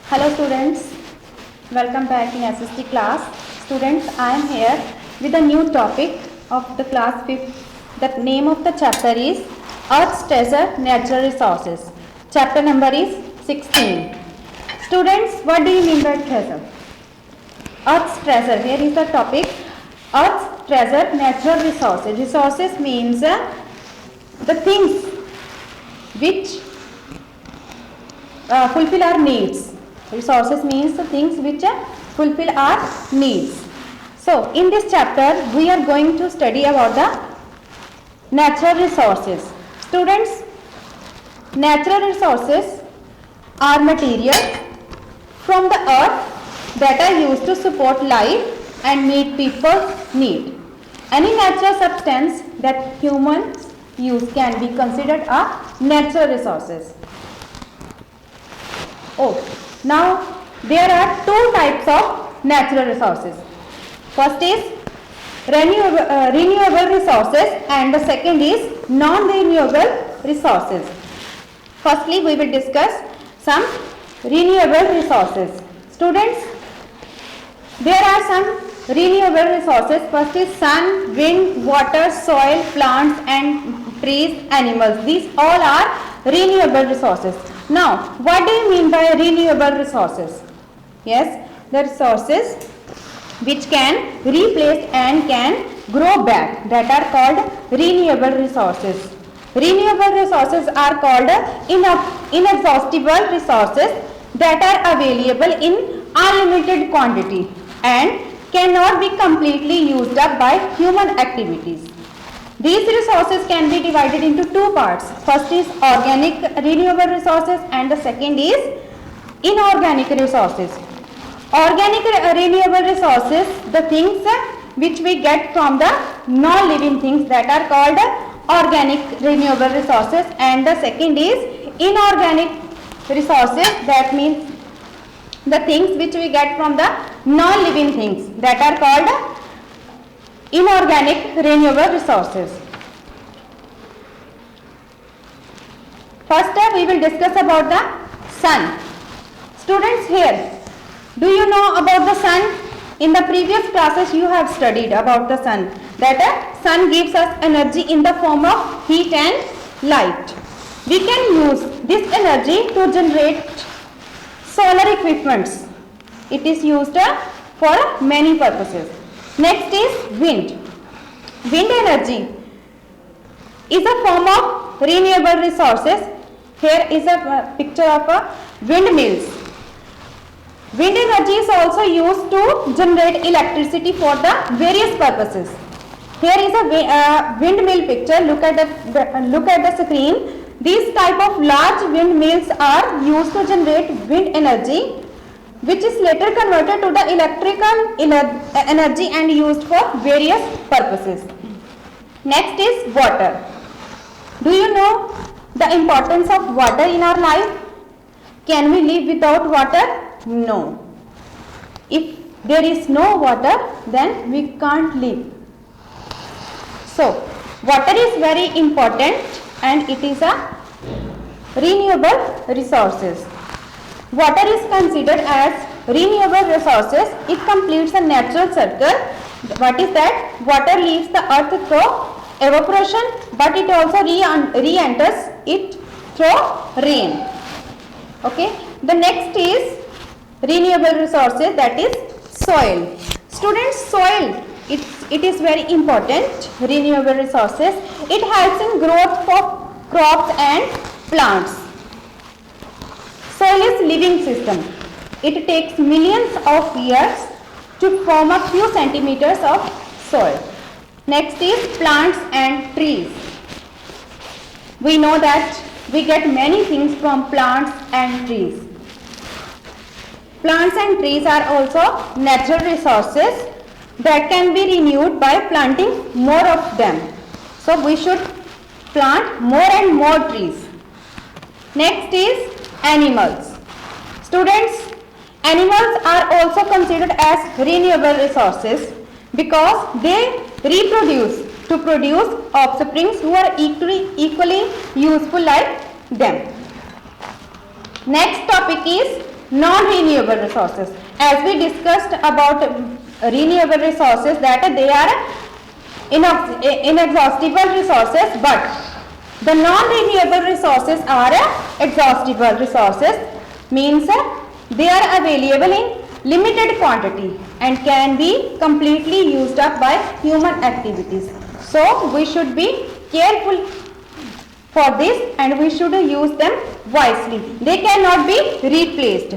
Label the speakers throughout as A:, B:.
A: Hello students, welcome back in SST class. Students, I am here with a new topic of the class 5th. The name of the chapter is Earth's Treasure Natural Resources. Chapter number is 16. Students, what do you mean by treasure? Earth's treasure, here is the topic. Earth's treasure natural resources. Resources means the things which fulfill our needs. Resources means the things which fulfill our needs. So, in this chapter, we are going to study about the natural resources. Students, natural resources are material from the earth that are used to support life and meet people's need. Any natural substance that humans use can be considered a natural resources. Now there are two types of natural resources. First is renewable resources and the second is non-renewable resources. Firstly, we will discuss some renewable resources. Students, there are some renewable resources. First is sun, wind, water, soil, plants and trees, animals. These all are renewable resources. Now, what do you mean by renewable resources? Yes, the resources which can replace and can grow back, that are called renewable resources. Renewable resources are called inexhaustible resources that are available in unlimited quantity and cannot be completely used up by human activities. These resources can be divided into two parts. First is organic renewable resources and the second is inorganic resources. Organic renewable resources, the things which we get from the non-living things, that are called organic renewable resources, and the second is inorganic resources, that means the things which we get from the non-living things, that are called inorganic renewable resources. First we will discuss about the sun. Students, here, do you know about the sun? In the previous classes you have studied about the sun, that sun gives us energy in the form of heat and light. We can use this energy to generate solar equipments. It is used for many purposes. Next is wind. Wind energy is a form of renewable resources. Here is a picture of a windmills. Wind energy is also used to generate electricity for the various purposes. Here is a windmill picture. Look at the screen. These type of large windmills are used to generate wind energy, which is later converted to the electrical energy and used for various purposes. Next is water. Do you know the importance of water in our life? Can we live without water? No. If there is no water, then we can't live. So, water is very important and it is a renewable resources. Water is considered as renewable resources. It completes a natural circle. What is that? Water leaves the earth through evaporation, but it also re-enters it through rain. Okay. The next is renewable resources, that is soil. Students, soil, it is very important. Renewable resources. It helps in growth for crops and plants. Soil is living system. It takes millions of years to form a few centimeters of soil. Next is plants and trees. We know that we get many things from plants and trees. Plants and trees are also natural resources that can be renewed by planting more of them. So we should plant more and more trees. Next is animals. Students, animals are also considered as renewable resources because they reproduce to produce offsprings who are equally useful like them. Next topic is non-renewable resources. As we discussed about renewable resources, that they are inexhaustible resources, but the non-renewable resources are exhaustible resources, means they are available in limited quantity and can be completely used up by human activities. So we should be careful for this and we should use them wisely. They cannot be replaced.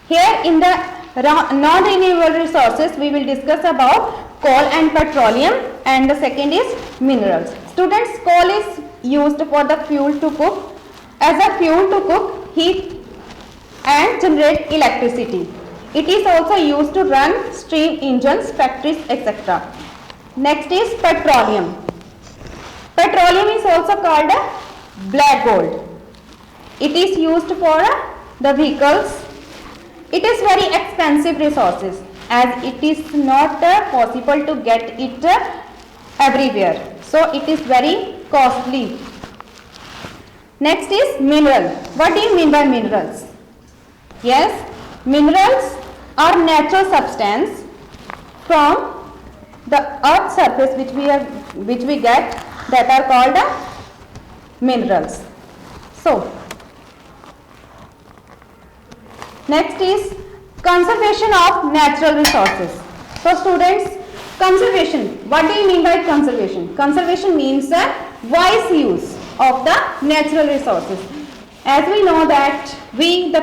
A: Here in the non-renewable resources we will discuss about coal and petroleum, and the second is minerals. Students, coal is used for the fuel to cook, as a fuel to cook, heat and generate electricity. It is also used to run steam engines, factories, etc. Next is petroleum. Petroleum is also called black gold. It is used for the vehicles. It is very expensive resources as it is not possible to get it everywhere. So it is very costly. Next is mineral. What do you mean by minerals? Yes, minerals are natural substance from the earth surface which we get, that are called minerals. So next is conservation of natural resources. So students, conservation, what do you mean by conservation? Conservation means a wise use of the natural resources. As we know that we the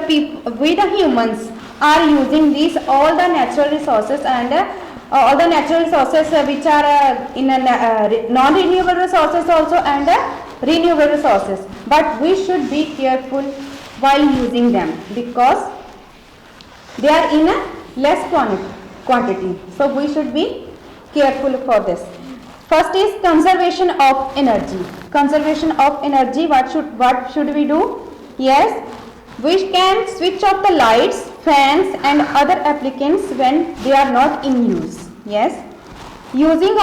A: humans are using all the natural resources and all the natural resources which are in non-renewable resources also and renewable resources, but we should be careful while using them because they are in a less quantity. So we should be careful for this. First is conservation of energy. Conservation of energy, what should we do? Yes, we can switch off the lights, fans and other applicants when they are not in use. Yes, using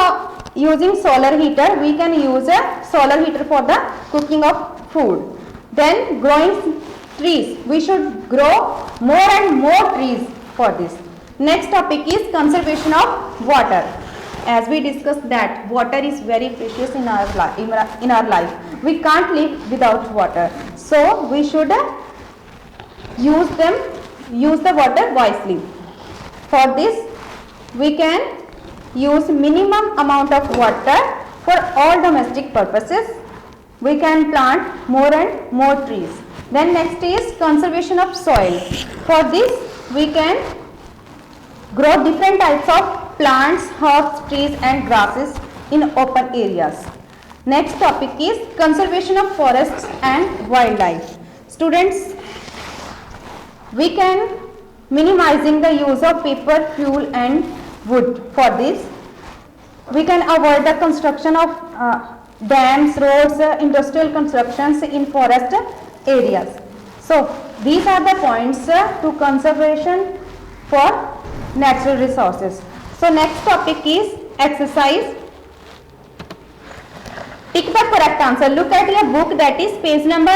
A: solar heater, we can use a solar heater for the cooking of food. Then growing trees, we should grow more and more trees for this. Next topic is conservation of water. As we discussed that water is very precious in our life. We can't live without water. So we should use the water wisely. For this we can use minimum amount of water for all domestic purposes. We can plant more and more trees. Then next is conservation of soil. For this we can grow different types of plants, herbs, trees and grasses in open areas. Next topic is conservation of forests and wildlife. Students, we can minimizing the use of paper, fuel and wood. For this we can avoid the construction of dams, roads, industrial constructions in forest areas. So these are the points to conservation for natural resources. So next topic is exercise. Pick the correct answer. Look at your book, that is page number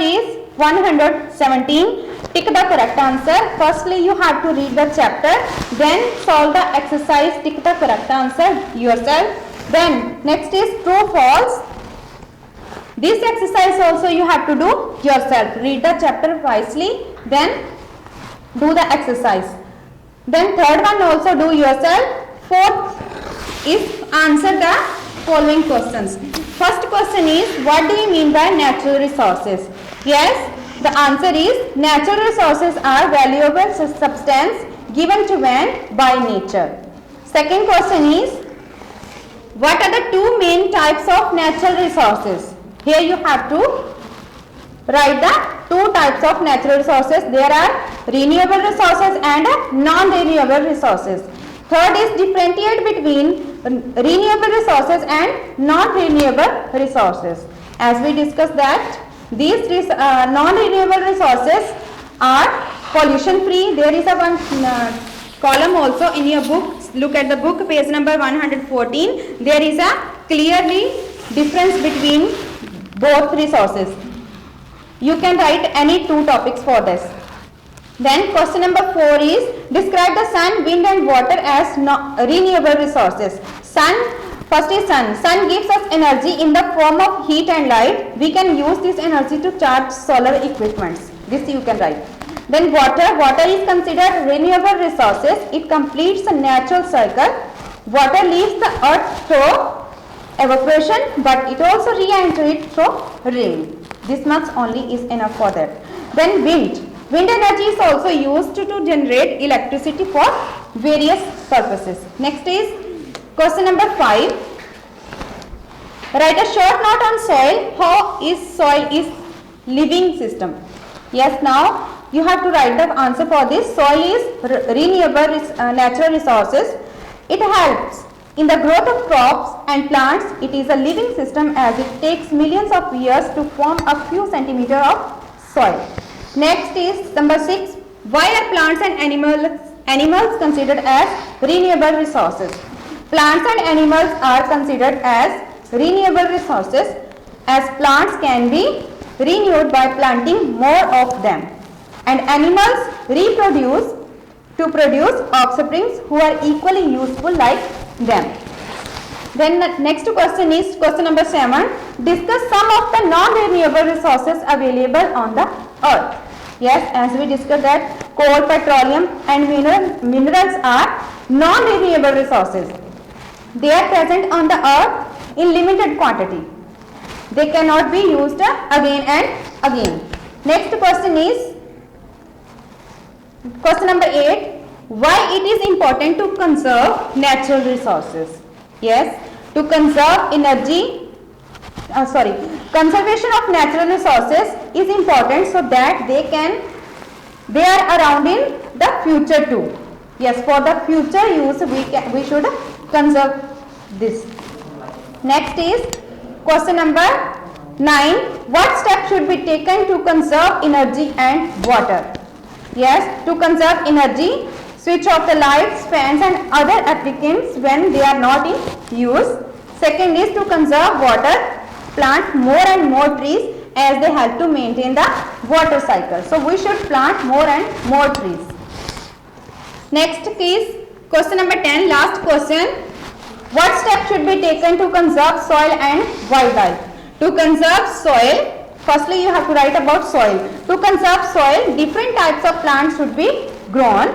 A: is 117. Pick the correct answer. Firstly you have to read the chapter, then solve the exercise, pick the correct answer yourself. Then next is true false. This exercise also you have to do yourself. Read the chapter wisely, then do the exercise. Then third one also do yourself. Fourth is answer the following questions. First question is, what do you mean by natural resources? Yes, the answer is natural resources are valuable substance given to man by nature. Second question is, what are the two main types of natural resources? Here you have to write the two types of natural resources. There are renewable resources and non-renewable resources. Third is differentiate between renewable resources and non-renewable resources. As we discussed that these non-renewable resources are pollution free. There is a one column also in your book. Look at the book, page number 114. There is a clearly difference between both resources. You can write any 2 topics for this. Then question number 4 is describe the sun, wind and water as renewable resources. Sun, first is sun. Sun gives us energy in the form of heat and light. We can use this energy to charge solar equipments. This you can write. Then water. Water is considered renewable resources. It completes a natural cycle. Water leaves the earth through evaporation, but it also re-enters through rain. This much only is enough for that. Then wind. Wind energy is also used to generate electricity for various purposes. Next is question number 5. Write a short note on soil. How is soil is living system? Yes, now you have to write the answer for this. Soil is renewable natural resources. It helps in the growth of crops and plants. It is a living system as it takes millions of years to form a few centimeters of soil. Next is number 6. Why are plants and animals considered as renewable resources? Plants and animals are considered as renewable resources as plants can be renewed by planting more of them, and animals reproduce to produce offsprings who are equally useful like them. Then the next question is question number 7. Discuss some of the non-renewable resources available on the earth. Yes, as we discussed that coal, petroleum and minerals are non-renewable resources. They are present on the earth in limited quantity. They cannot be used again and again. Next question is question number 8. Why it is important to conserve natural resources? Yes, to conserve energy. Conservation of natural resources is important so that they are around in the future too. Yes, for the future use we should conserve this. Next is question number 9. What steps should be taken to conserve energy and water? Yes, to conserve energy, switch off the lights, fans and other applicants when they are not in use. Second is to conserve water. Plant more and more trees as they help to maintain the water cycle. So we should plant more and more trees. Next is question number 10, last question. What steps should be taken to conserve soil and wildlife? To conserve soil, firstly you have to write about soil. To conserve soil, different types of plants should be grown.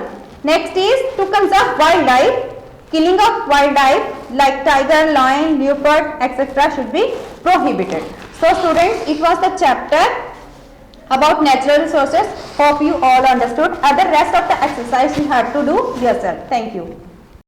A: Next is to conserve wildlife. Killing of wildlife like tiger, lion, leopard, etc. should be prohibited. So students, it was the chapter about natural resources. Hope you all understood. Other rest of the exercise you have to do yourself. Thank you.